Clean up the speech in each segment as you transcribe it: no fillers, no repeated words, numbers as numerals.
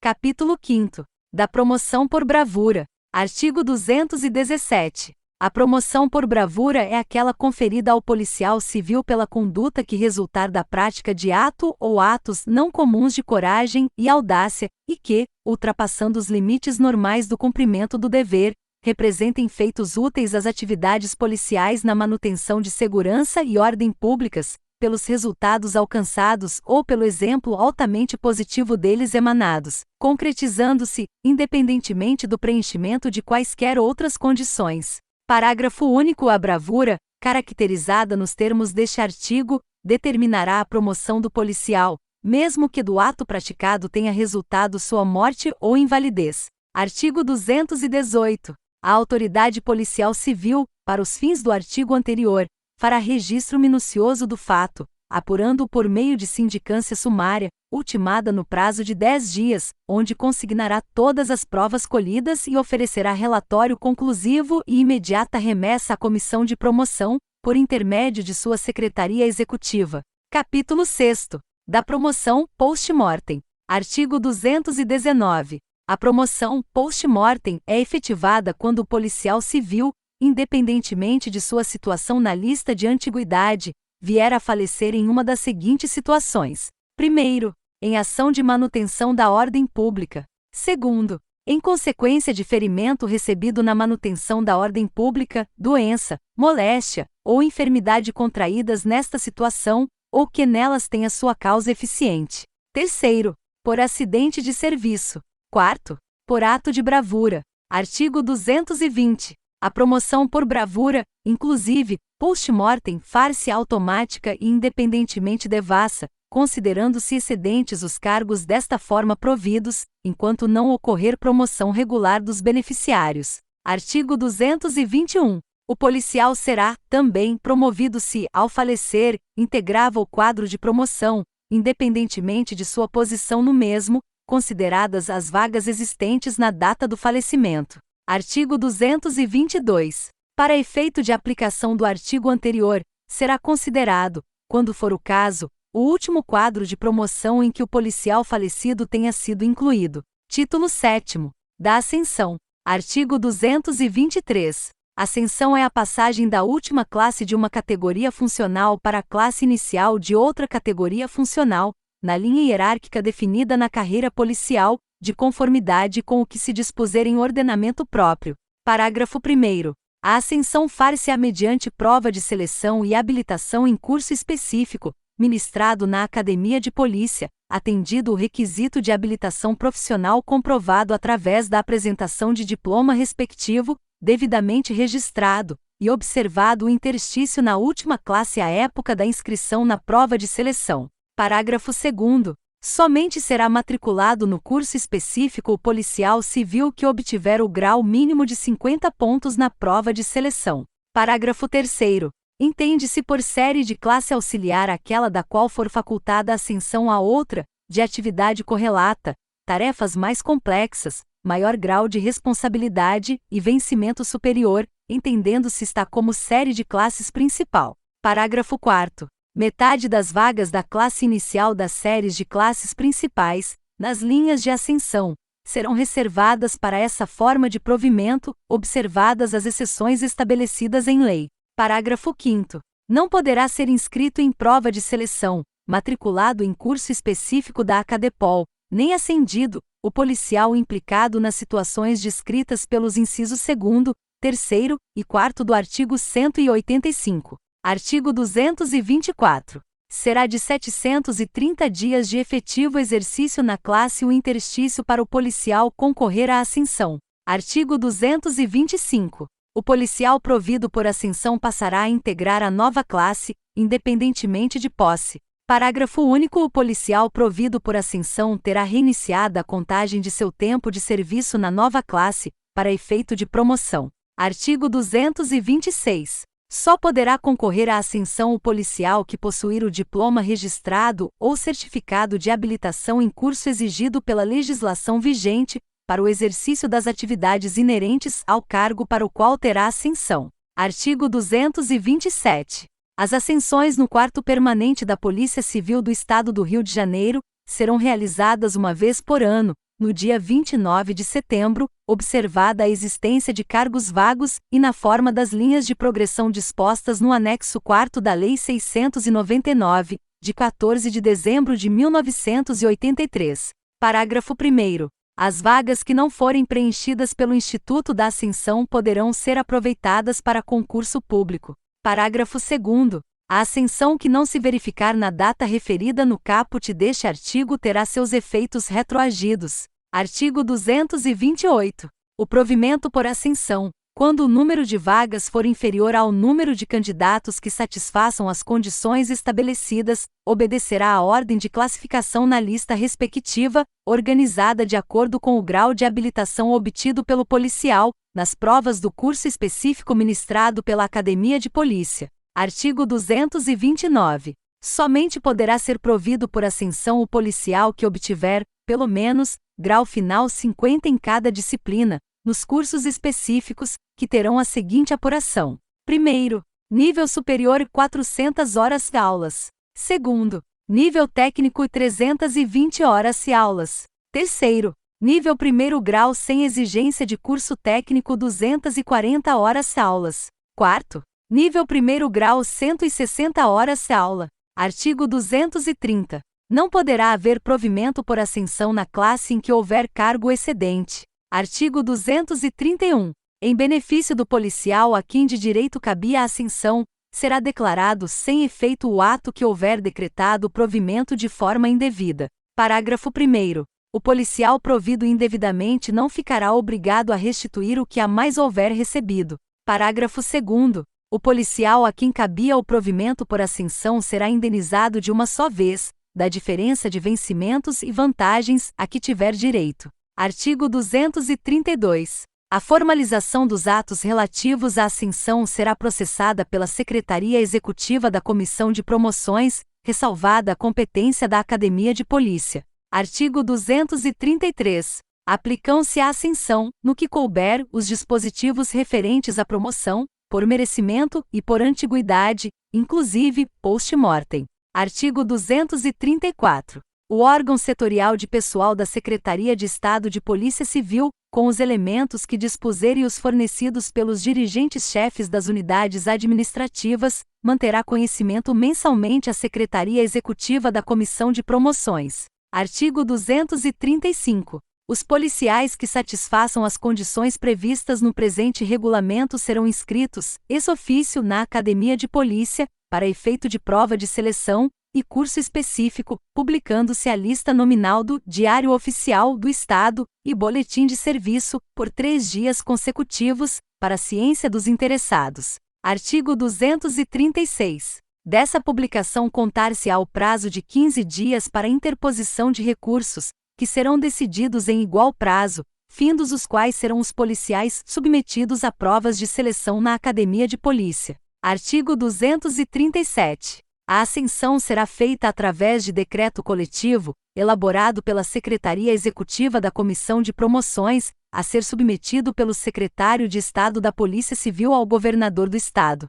Capítulo 5. Da promoção por bravura. Artigo 217. A promoção por bravura é aquela conferida ao policial civil pela conduta que resultar da prática de ato ou atos não comuns de coragem e audácia, e que, ultrapassando os limites normais do cumprimento do dever, representem feitos úteis às atividades policiais na manutenção de segurança e ordem públicas, pelos resultados alcançados ou pelo exemplo altamente positivo deles emanados, concretizando-se, independentemente do preenchimento de quaisquer outras condições. Parágrafo único. A bravura, caracterizada nos termos deste artigo, determinará a promoção do policial, mesmo que do ato praticado tenha resultado sua morte ou invalidez. Artigo 218. A autoridade policial civil, para os fins do artigo anterior, fará registro minucioso do fato, apurando-o por meio de sindicância sumária, ultimada no prazo de 10 dias, onde consignará todas as provas colhidas e oferecerá relatório conclusivo e imediata remessa à comissão de promoção, por intermédio de sua secretaria executiva. Capítulo 6. Da promoção post-mortem. Artigo 219. A promoção post-mortem é efetivada quando o policial civil, independentemente de sua situação na lista de antiguidade, vier a falecer em uma das seguintes situações. Primeiro, em ação de manutenção da ordem pública. Segundo, em consequência de ferimento recebido na manutenção da ordem pública, doença, moléstia ou enfermidade contraídas nesta situação, ou que nelas tenha sua causa eficiente. Terceiro, por acidente de serviço. Quarto, por ato de bravura. Artigo 220. A promoção por bravura, inclusive, post-mortem, far-se automática e independentemente devassa, considerando-se excedentes os cargos desta forma providos, enquanto não ocorrer promoção regular dos beneficiários. Artigo 221. O policial será, também, promovido se, ao falecer, integrava o quadro de promoção, independentemente de sua posição no mesmo, consideradas as vagas existentes na data do falecimento. Artigo 222. Para efeito de aplicação do artigo anterior, será considerado, quando for o caso, o último quadro de promoção em que o policial falecido tenha sido incluído. Título 7º. Da ascensão. Artigo 223. Ascensão é a passagem da última classe de uma categoria funcional para a classe inicial de outra categoria funcional, na linha hierárquica definida na carreira policial, de conformidade com o que se dispuser em ordenamento próprio. Parágrafo 1º. A ascensão far-se-á mediante prova de seleção e habilitação em curso específico, ministrado na Academia de Polícia, atendido o requisito de habilitação profissional comprovado através da apresentação de diploma respectivo, devidamente registrado, e observado o interstício na última classe à época da inscrição na prova de seleção. Parágrafo 2º. Somente será matriculado no curso específico o policial civil que obtiver o grau mínimo de 50 pontos na prova de seleção. Parágrafo 3º. Entende-se por série de classe auxiliar aquela da qual for facultada a ascensão a outra, de atividade correlata, tarefas mais complexas, maior grau de responsabilidade e vencimento superior, entendendo-se está como série de classes principal. Parágrafo 4º. Metade das vagas da classe inicial das séries de classes principais, nas linhas de ascensão, serão reservadas para essa forma de provimento, observadas as exceções estabelecidas em lei. Parágrafo 5º. Não poderá ser inscrito em prova de seleção, matriculado em curso específico da Acadepol, nem ascendido, o policial implicado nas situações descritas pelos incisos 2º, 3º e 4º do artigo 185. Artigo 224. Será de 730 dias de efetivo exercício na classe o interstício para o policial concorrer à ascensão. Artigo 225. O policial provido por ascensão passará a integrar a nova classe, independentemente de posse. Parágrafo único. O policial provido por ascensão terá reiniciada a contagem de seu tempo de serviço na nova classe, para efeito de promoção. Artigo 226. Só poderá concorrer à ascensão o policial que possuir o diploma registrado ou certificado de habilitação em curso exigido pela legislação vigente, para o exercício das atividades inerentes ao cargo para o qual terá ascensão. Artigo 227. As ascensões no quarto permanente da Polícia Civil do Estado do Rio de Janeiro serão realizadas uma vez por ano, no dia 29 de setembro, observada a existência de cargos vagos e na forma das linhas de progressão dispostas no anexo 4º da Lei 699, de 14 de dezembro de 1983. Parágrafo 1º. As vagas que não forem preenchidas pelo Instituto da Ascensão poderão ser aproveitadas para concurso público. Parágrafo 2º. A ascensão que não se verificar na data referida no caput deste artigo terá seus efeitos retroagidos. Artigo 228. O provimento por ascensão, quando o número de vagas for inferior ao número de candidatos que satisfaçam as condições estabelecidas, obedecerá à ordem de classificação na lista respectiva, organizada de acordo com o grau de habilitação obtido pelo policial, nas provas do curso específico ministrado pela Academia de Polícia. Artigo 229. Somente poderá ser provido por ascensão o policial que obtiver, pelo menos, grau final 50 em cada disciplina, nos cursos específicos, que terão a seguinte apuração. Primeiro, nível superior 400 horas de aulas. Segundo, nível técnico 320 horas de aulas. Terceiro, nível primeiro grau sem exigência de curso técnico 240 horas de aulas. Quarto, nível primeiro grau 160 horas de aula. Artigo 230. Não poderá haver provimento por ascensão na classe em que houver cargo excedente. Artigo 231. Em benefício do policial a quem de direito cabia a ascensão, será declarado sem efeito o ato que houver decretado o provimento de forma indevida. Parágrafo 1º. O policial provido indevidamente não ficará obrigado a restituir o que a mais houver recebido. Parágrafo 2º. O policial a quem cabia o provimento por ascensão será indenizado de uma só vez, da diferença de vencimentos e vantagens a que tiver direito. Artigo 232. A formalização dos atos relativos à ascensão será processada pela Secretaria Executiva da Comissão de Promoções, ressalvada a competência da Academia de Polícia. Artigo 233. Aplicam-se à ascensão, no que couber, os dispositivos referentes à promoção, por merecimento e por antiguidade, inclusive post-mortem. Artigo 234. O órgão setorial de pessoal da Secretaria de Estado de Polícia Civil, com os elementos que dispuser e os fornecidos pelos dirigentes-chefes das unidades administrativas, manterá conhecimento mensalmente à Secretaria Executiva da Comissão de Promoções. Artigo 235. Os policiais que satisfaçam as condições previstas no presente regulamento serão inscritos, ex officio, na Academia de Polícia, para efeito de prova de seleção e curso específico, publicando-se a lista nominal do Diário Oficial do Estado e Boletim de Serviço, por 3 dias consecutivos, para a ciência dos interessados. Artigo 236. Dessa publicação contar-se-á o prazo de 15 dias para interposição de recursos, que serão decididos em igual prazo, findos os quais serão os policiais submetidos a provas de seleção na Academia de Polícia. Artigo 237. A ascensão será feita através de decreto coletivo, elaborado pela Secretaria Executiva da Comissão de Promoções, a ser submetido pelo Secretário de Estado da Polícia Civil ao Governador do Estado.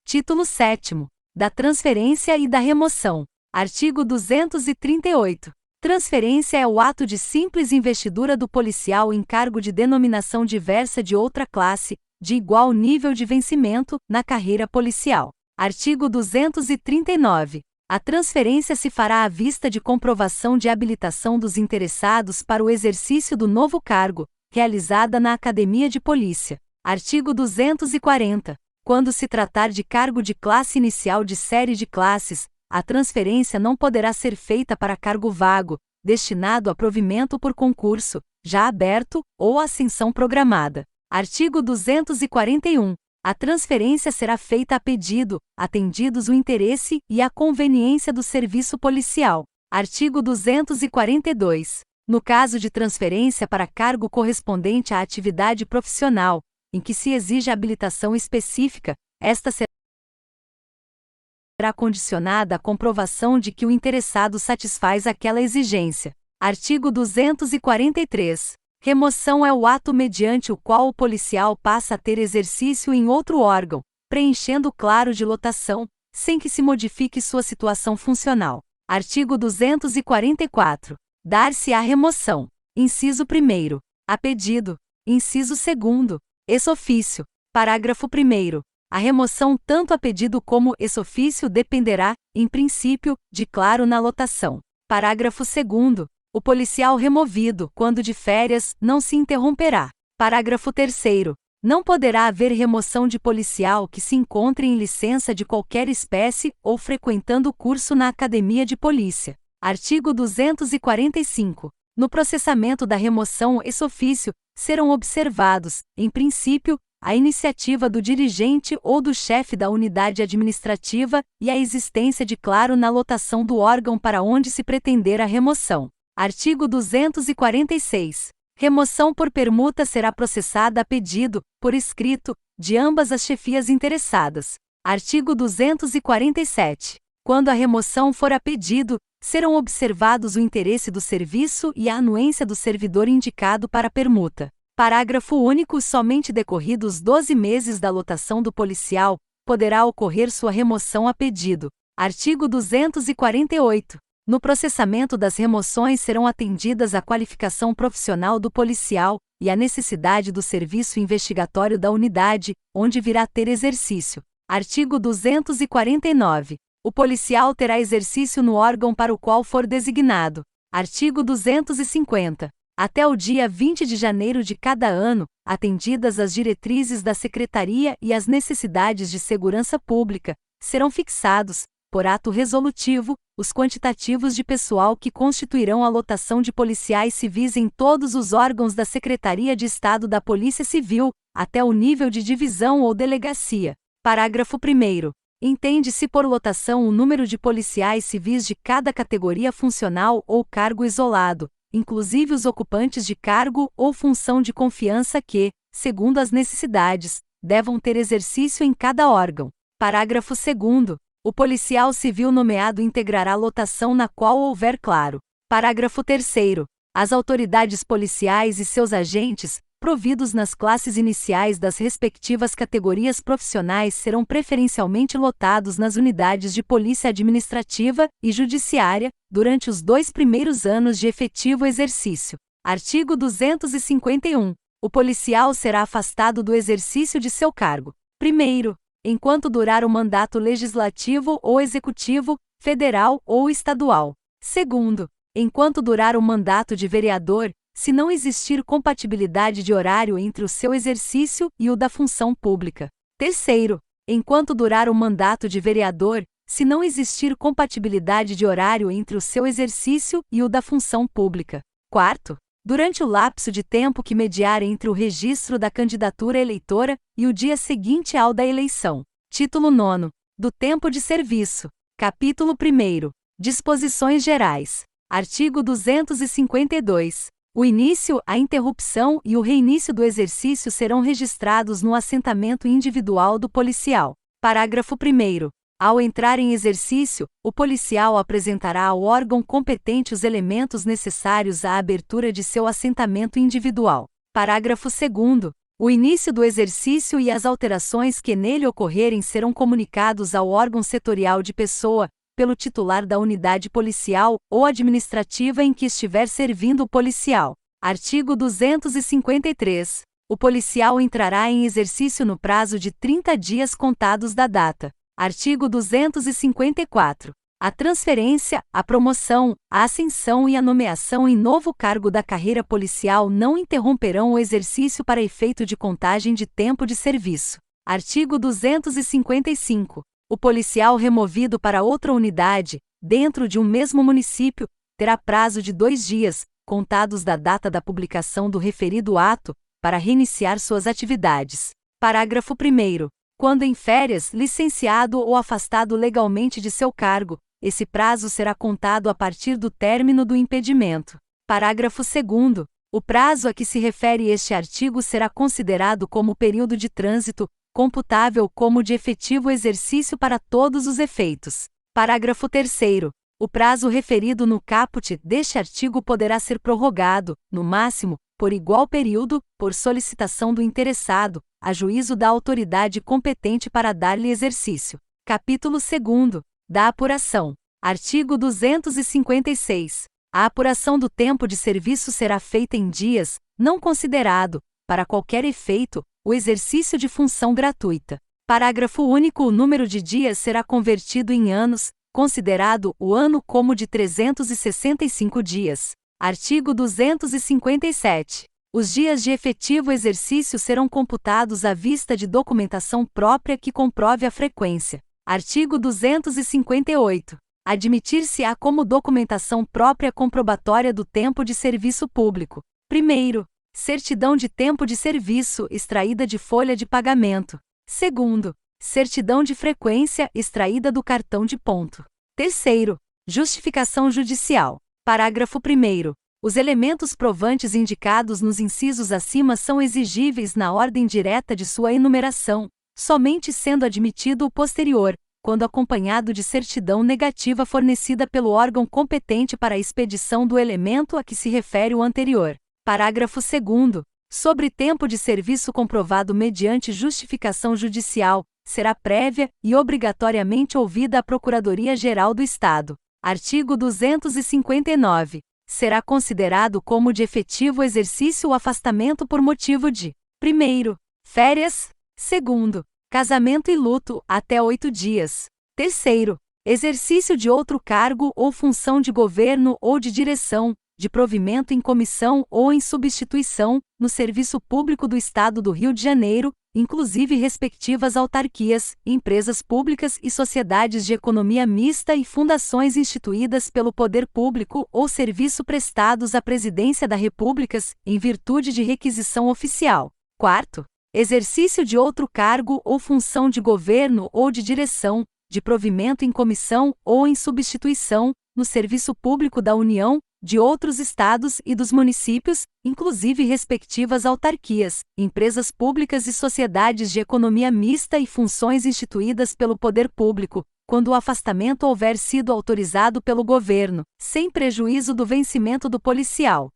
Título 7º. Da transferência e da remoção. Artigo 238. Transferência é o ato de simples investidura do policial em cargo de denominação diversa de outra classe, de igual nível de vencimento, na carreira policial. Artigo 239. A transferência se fará à vista de comprovação de habilitação dos interessados para o exercício do novo cargo, realizada na Academia de Polícia. Artigo 240. Quando se tratar de cargo de classe inicial de série de classes, a transferência não poderá ser feita para cargo vago, destinado a provimento por concurso, já aberto, ou ascensão programada. Artigo 241. A transferência será feita a pedido, atendidos o interesse e a conveniência do serviço policial. Artigo 242. No caso de transferência para cargo correspondente à atividade profissional, em que se exige habilitação específica, esta será condicionada à comprovação de que o interessado satisfaz aquela exigência. Artigo 243. Remoção é o ato mediante o qual o policial passa a ter exercício em outro órgão, preenchendo o claro de lotação, sem que se modifique sua situação funcional. Artigo 244. Dar-se-á remoção Inciso 1º. A pedido. Inciso 2º. Ex officio. Parágrafo 1º. A remoção tanto a pedido como ex officio dependerá, em princípio, de claro na lotação. Parágrafo 2º. O policial removido, quando de férias, não se interromperá. Parágrafo 3º. Não poderá haver remoção de policial que se encontre em licença de qualquer espécie ou frequentando curso na Academia de Polícia. Artigo 245. No processamento da remoção ex officio, serão observados, em princípio, a iniciativa do dirigente ou do chefe da unidade administrativa e a existência de claro na lotação do órgão para onde se pretender a remoção. Artigo 246. Remoção por permuta será processada a pedido, por escrito, de ambas as chefias interessadas. Artigo 247. Quando a remoção for a pedido, serão observados o interesse do serviço e a anuência do servidor indicado para a permuta. Parágrafo único. Somente decorridos 12 meses da lotação do policial, poderá ocorrer sua remoção a pedido. Artigo 248. No processamento das remoções serão atendidas a qualificação profissional do policial e a necessidade do serviço investigatório da unidade, onde virá ter exercício. Artigo 249. O policial terá exercício no órgão para o qual for designado. Artigo 250. Até o dia 20 de janeiro de cada ano, atendidas as diretrizes da Secretaria e as necessidades de segurança pública, serão fixados, por ato resolutivo, os quantitativos de pessoal que constituirão a lotação de policiais civis em todos os órgãos da Secretaria de Estado da Polícia Civil, até o nível de divisão ou delegacia. Parágrafo 1º. Entende-se por lotação o número de policiais civis de cada categoria funcional ou cargo isolado, inclusive os ocupantes de cargo ou função de confiança que, segundo as necessidades, devam ter exercício em cada órgão. Parágrafo 2º. O policial civil nomeado integrará a lotação na qual houver claro. Parágrafo 3º. As autoridades policiais e seus agentes, providos nas classes iniciais das respectivas categorias profissionais, serão preferencialmente lotados nas unidades de polícia administrativa e judiciária, durante os 2 primeiros anos de efetivo exercício. Artigo 251. O policial será afastado do exercício de seu cargo. Primeiro, enquanto durar o mandato legislativo ou executivo, federal ou estadual. Segundo, enquanto durar o mandato de vereador, se não existir compatibilidade de horário entre o seu exercício e o da função pública. Terceiro, enquanto durar o mandato de vereador, se não existir compatibilidade de horário entre o seu exercício e o da função pública. Quarto, durante o lapso de tempo que mediar entre o registro da candidatura eleitora e o dia seguinte ao da eleição. Título 9. Do tempo de serviço. Capítulo 1º. Disposições gerais. Artigo 252. O início, a interrupção e o reinício do exercício serão registrados no assentamento individual do policial. Parágrafo 1º. Ao entrar em exercício, o policial apresentará ao órgão competente os elementos necessários à abertura de seu assentamento individual. Parágrafo 2º. O início do exercício e as alterações que nele ocorrerem serão comunicados ao órgão setorial de pessoa, pelo titular da unidade policial ou administrativa em que estiver servindo o policial. Artigo 253. O policial entrará em exercício no prazo de 30 dias contados da data. Artigo 254. A transferência, a promoção, a ascensão e a nomeação em novo cargo da carreira policial não interromperão o exercício para efeito de contagem de tempo de serviço. Artigo 255. O policial removido para outra unidade, dentro de um mesmo município, terá prazo de 2 dias, contados da data da publicação do referido ato, para reiniciar suas atividades. Parágrafo 1º. Quando em férias, licenciado ou afastado legalmente de seu cargo, esse prazo será contado a partir do término do impedimento. Parágrafo 2º. O prazo a que se refere este artigo será considerado como período de trânsito, computável como de efetivo exercício para todos os efeitos. Parágrafo 3º. O prazo referido no caput deste artigo poderá ser prorrogado, no máximo, por igual período, por solicitação do interessado, a juízo da autoridade competente para dar-lhe exercício. Capítulo 2º. Da apuração. Artigo 256. A apuração do tempo de serviço será feita em dias, não considerado, para qualquer efeito, o exercício de função gratuita. Parágrafo único. O número de dias será convertido em anos, considerado o ano como de 365 dias. Artigo 257. Os dias de efetivo exercício serão computados à vista de documentação própria que comprove a frequência. Artigo 258. Admitir-se-á como documentação própria comprobatória do tempo de serviço público. Primeiro, certidão de tempo de serviço extraída de folha de pagamento. Segundo, certidão de frequência extraída do cartão de ponto. Terceiro, justificação judicial. Parágrafo 1º. Os elementos provantes indicados nos incisos acima são exigíveis na ordem direta de sua enumeração, somente sendo admitido o posterior, quando acompanhado de certidão negativa fornecida pelo órgão competente para a expedição do elemento a que se refere o anterior. Parágrafo 2º. Sobre tempo de serviço comprovado mediante justificação judicial, será prévia e obrigatoriamente ouvida a Procuradoria-Geral do Estado. Artigo 259. Será considerado como de efetivo exercício o afastamento por motivo de: 1º, férias; 2º, casamento e luto, até 8 dias; 3º, exercício de outro cargo ou função de governo ou de direção, de provimento em comissão ou em substituição, no Serviço Público do Estado do Rio de Janeiro, inclusive respectivas autarquias, empresas públicas e sociedades de economia mista e fundações instituídas pelo poder público ou serviço prestados à Presidência da República, em virtude de requisição oficial. 4º, exercício de outro cargo ou função de governo ou de direção, de provimento em comissão ou em substituição, no Serviço Público da União, de outros estados e dos municípios, inclusive respectivas autarquias, empresas públicas e sociedades de economia mista e funções instituídas pelo poder público, quando o afastamento houver sido autorizado pelo governo, sem prejuízo do vencimento do policial.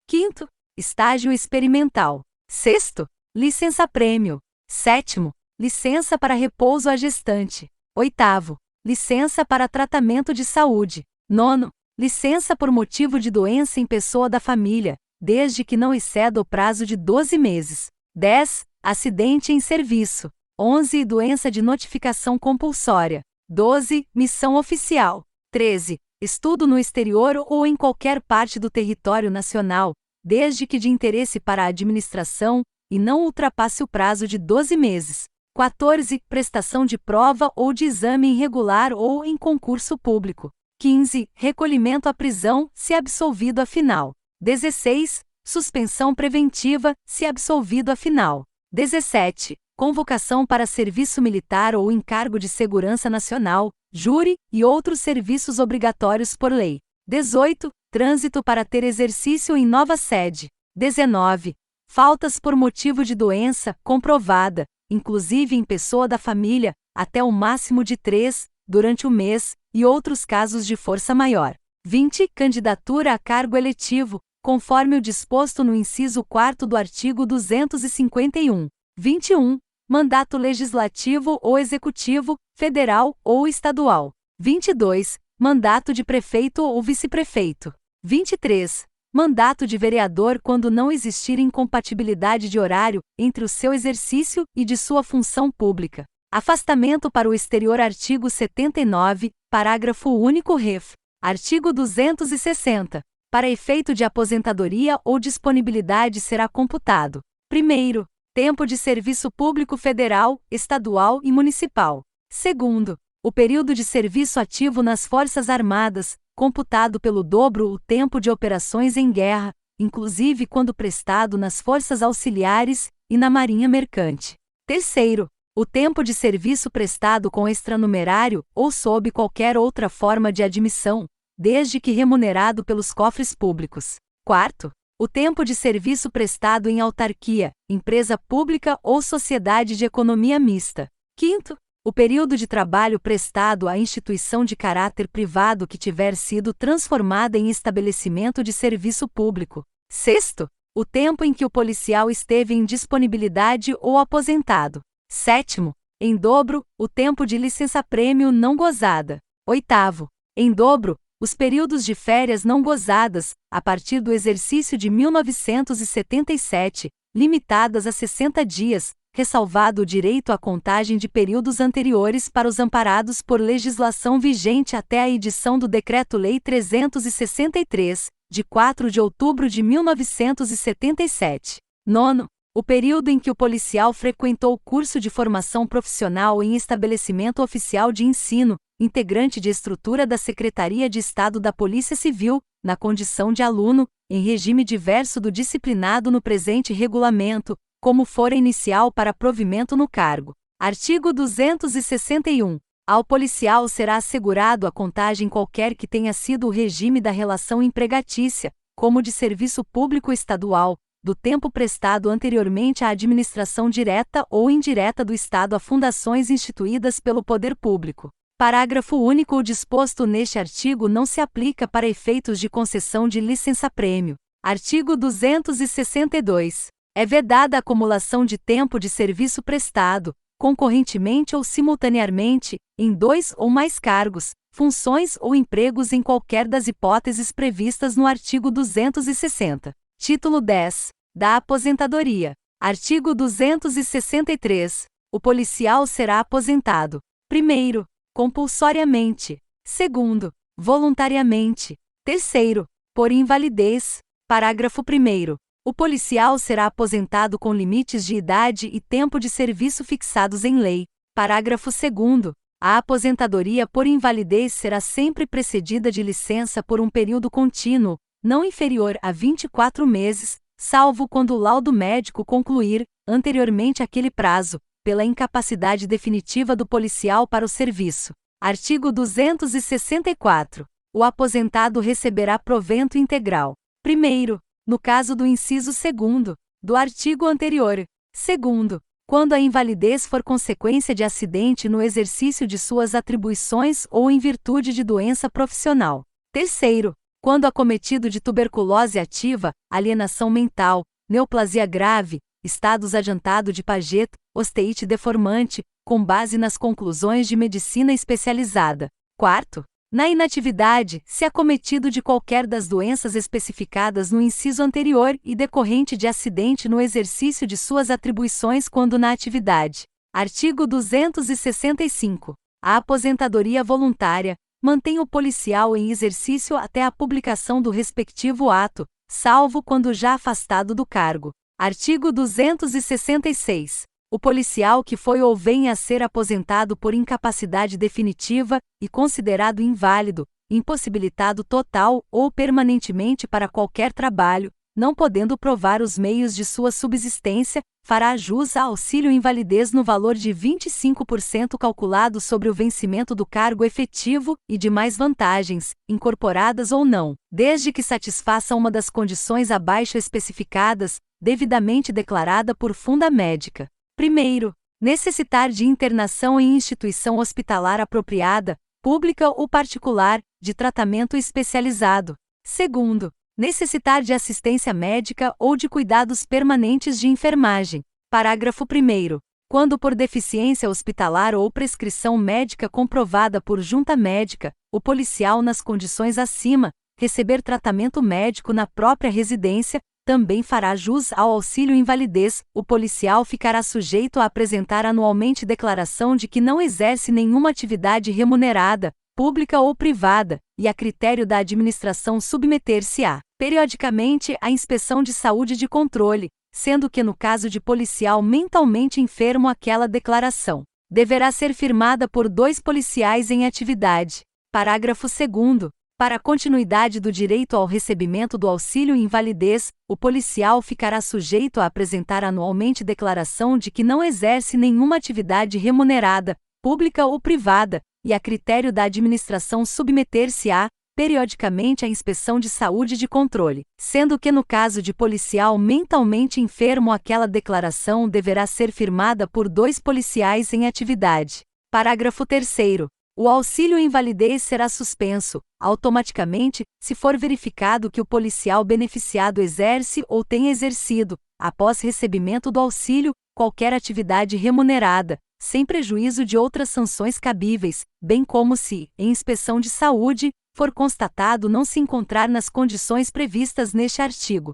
5º, estágio experimental. 6º, licença-prêmio. 7º, licença para repouso à gestante. 8º, licença para tratamento de saúde. 9º, licença por motivo de doença em pessoa da família, desde que não exceda o prazo de 12 meses. 10. Acidente em serviço. 11. Doença de notificação compulsória. 12. Missão oficial. 13. Estudo no exterior ou em qualquer parte do território nacional, desde que de interesse para a administração, e não ultrapasse o prazo de 12 meses. 14. Prestação de prova ou de exame irregular ou em concurso público. 15. Recolhimento à prisão, se absolvido afinal. 16. Suspensão preventiva, se absolvido afinal. 17. Convocação para serviço militar ou encargo de segurança nacional, júri e outros serviços obrigatórios por lei. 18. Trânsito para ter exercício em nova sede. 19. Faltas por motivo de doença comprovada, inclusive em pessoa da família, até o máximo de 3, durante o mês, e outros casos de força maior. 20. Candidatura a cargo eletivo, conforme o disposto no inciso 4º do artigo 251. 21. Mandato legislativo ou executivo, federal ou estadual. 22. Mandato de prefeito ou vice-prefeito. 23. Mandato de vereador quando não existir incompatibilidade de horário entre o seu exercício e de sua função pública. Afastamento para o exterior. Artigo 79, parágrafo único ref. Artigo 260. Para efeito de aposentadoria ou disponibilidade será computado: 1º, tempo de serviço público federal, estadual e municipal. 2º, o período de serviço ativo nas Forças Armadas, computado pelo dobro o tempo de operações em guerra, inclusive quando prestado nas Forças Auxiliares e na Marinha Mercante. 3º, o tempo de serviço prestado com extranumerário ou sob qualquer outra forma de admissão, desde que remunerado pelos cofres públicos. 4º, o tempo de serviço prestado em autarquia, empresa pública ou sociedade de economia mista. 5º, o período de trabalho prestado à instituição de caráter privado que tiver sido transformada em estabelecimento de serviço público. 6º, o tempo em que o policial esteve em disponibilidade ou aposentado. 7º, em dobro, o tempo de licença-prêmio não gozada. 8º, em dobro, os períodos de férias não gozadas, a partir do exercício de 1977, limitadas a 60 dias, ressalvado o direito à contagem de períodos anteriores para os amparados por legislação vigente até a edição do Decreto-Lei 363, de 4 de outubro de 1977. Nono, o período em que o policial frequentou curso de formação profissional em estabelecimento oficial de ensino, integrante de estrutura da Secretaria de Estado da Polícia Civil, na condição de aluno, em regime diverso do disciplinado no presente regulamento, como fora inicial para provimento no cargo. Artigo 261. Ao policial será assegurado a contagem qualquer que tenha sido o regime da relação empregatícia, como de serviço público estadual, do tempo prestado anteriormente à administração direta ou indireta do Estado a fundações instituídas pelo poder público. Parágrafo único. O disposto neste artigo não se aplica para efeitos de concessão de licença-prêmio. Artigo 262. É vedada a acumulação de tempo de serviço prestado, concorrentemente ou simultaneamente, em 2 ou mais cargos, funções ou empregos em qualquer das hipóteses previstas no artigo 260. Título 10. Da aposentadoria. Artigo 263. O policial será aposentado: 1º, compulsoriamente; 2º, voluntariamente; 3º, por invalidez. Parágrafo 1º. O policial será aposentado com limites de idade e tempo de serviço fixados em lei. Parágrafo 2º. A aposentadoria por invalidez será sempre precedida de licença por um período contínuo, não inferior a 24 meses, salvo quando o laudo médico concluir, anteriormente àquele prazo, pela incapacidade definitiva do policial para o serviço. Artigo 264. O aposentado receberá provento integral: 1º, no caso do inciso 2º, do artigo anterior; 2º, quando a invalidez for consequência de acidente no exercício de suas atribuições ou em virtude de doença profissional; 3º, quando acometido de tuberculose ativa, alienação mental, neoplasia grave, estados adiantado de Paget, osteite deformante, com base nas conclusões de medicina especializada; 4º, na inatividade, se acometido de qualquer das doenças especificadas no inciso anterior e decorrente de acidente no exercício de suas atribuições quando na atividade. Artigo 265. A aposentadoria voluntária mantém o policial em exercício até a publicação do respectivo ato, salvo quando já afastado do cargo. Artigo 266. O policial que foi ou venha a ser aposentado por incapacidade definitiva e considerado inválido, impossibilitado total ou permanentemente para qualquer trabalho, não podendo provar os meios de sua subsistência, fará jus a auxílio-invalidez no valor de 25% calculado sobre o vencimento do cargo efetivo e demais vantagens, incorporadas ou não, desde que satisfaça uma das condições abaixo especificadas, devidamente declarada por funda médica. 1º, necessitar de internação em instituição hospitalar apropriada, pública ou particular, de tratamento especializado. 2º, necessitar de assistência médica ou de cuidados permanentes de enfermagem. Parágrafo 1º. Quando por deficiência hospitalar ou prescrição médica comprovada por junta médica, o policial nas condições acima, receber tratamento médico na própria residência, também fará jus ao auxílio-invalidez. O policial ficará sujeito a apresentar anualmente declaração de que não exerce nenhuma atividade remunerada, pública ou privada, e a critério da administração submeter-se-á, periodicamente, à inspeção de saúde de controle, sendo que no caso de policial mentalmente enfermo aquela declaração deverá ser firmada por 2 policiais em atividade. Parágrafo 2º. Para a continuidade do direito ao recebimento do auxílio-invalidez, o policial ficará sujeito a apresentar anualmente declaração de que não exerce nenhuma atividade remunerada, pública ou privada, e a critério da administração submeter-se-á, periodicamente à inspeção de saúde de controle, sendo que no caso de policial mentalmente enfermo aquela declaração deverá ser firmada por 2 policiais em atividade. Parágrafo 3º. O auxílio-invalidez será suspenso, automaticamente, se for verificado que o policial beneficiado exerce ou tem exercido, após recebimento do auxílio, qualquer atividade remunerada, sem prejuízo de outras sanções cabíveis, bem como se, em inspeção de saúde, for constatado não se encontrar nas condições previstas neste artigo.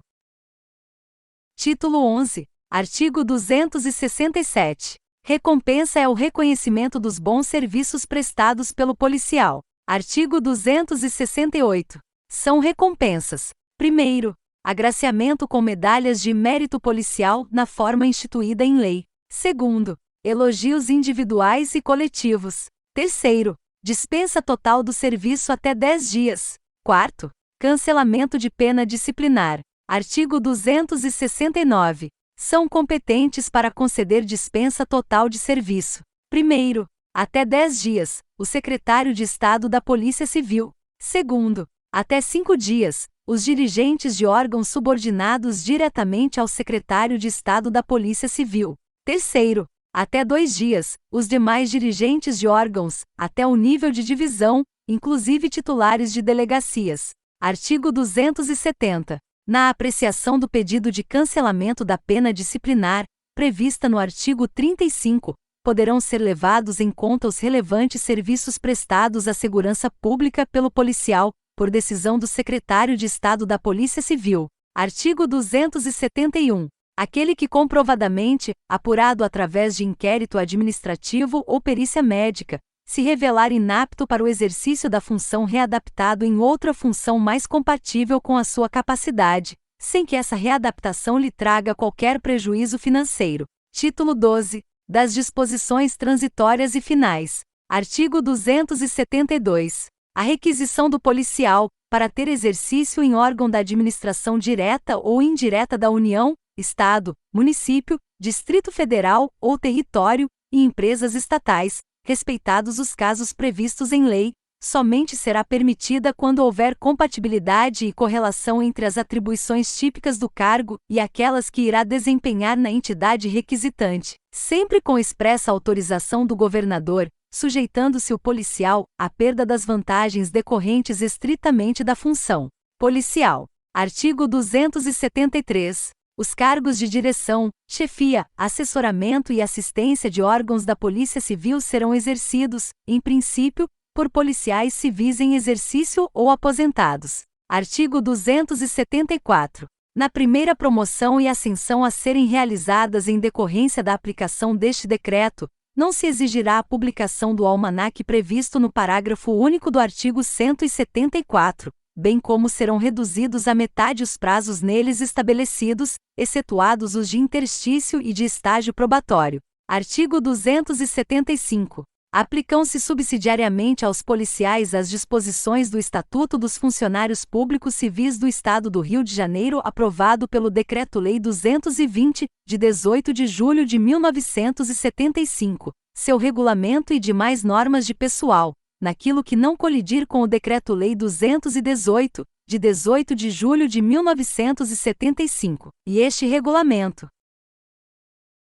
Título 11. Artigo 267. Recompensa é o reconhecimento dos bons serviços prestados pelo policial. Artigo 268. São recompensas: primeiro, agraciamento com medalhas de mérito policial na forma instituída em lei. Segundo, elogios individuais e coletivos. Terceiro, dispensa total do serviço até 10 dias. Quarto, cancelamento de pena disciplinar. Artigo 269. São competentes para conceder dispensa total de serviço. Primeiro, até 10 dias, o secretário de Estado da Polícia Civil. Segundo, até 5 dias, os dirigentes de órgãos subordinados diretamente ao secretário de Estado da Polícia Civil. Terceiro, até 2 dias, os demais dirigentes de órgãos, até o nível de divisão, inclusive titulares de delegacias. Artigo 270. Na apreciação do pedido de cancelamento da pena disciplinar, prevista no artigo 35, poderão ser levados em conta os relevantes serviços prestados à segurança pública pelo policial, por decisão do secretário de Estado da Polícia Civil. Artigo 271. Aquele que comprovadamente, apurado através de inquérito administrativo ou perícia médica, se revelar inapto para o exercício da função readaptado em outra função mais compatível com a sua capacidade, sem que essa readaptação lhe traga qualquer prejuízo financeiro. Título 12. Das disposições transitórias e finais. Artigo 272. A requisição do policial, para ter exercício em órgão da administração direta ou indireta da União, Estado, Município, Distrito Federal ou Território, e empresas estatais, respeitados os casos previstos em lei, somente será permitida quando houver compatibilidade e correlação entre as atribuições típicas do cargo e aquelas que irá desempenhar na entidade requisitante, sempre com expressa autorização do governador, sujeitando-se o policial à perda das vantagens decorrentes estritamente da função policial. Artigo 273. Os cargos de direção, chefia, assessoramento e assistência de órgãos da Polícia Civil serão exercidos, em princípio, por policiais civis em exercício ou aposentados. Artigo 274. Na primeira promoção e ascensão a serem realizadas em decorrência da aplicação deste decreto, não se exigirá a publicação do almanaque previsto no parágrafo único do artigo 174, bem como serão reduzidos à metade os prazos neles estabelecidos, excetuados os de interstício e de estágio probatório. Artigo 275. Aplicam-se subsidiariamente aos policiais as disposições do Estatuto dos Funcionários Públicos Civis do Estado do Rio de Janeiro, aprovado pelo Decreto-Lei 220, de 18 de julho de 1975, seu regulamento e demais normas de pessoal, naquilo que não colidir com o Decreto-Lei 218, de 18 de julho de 1975, e este regulamento,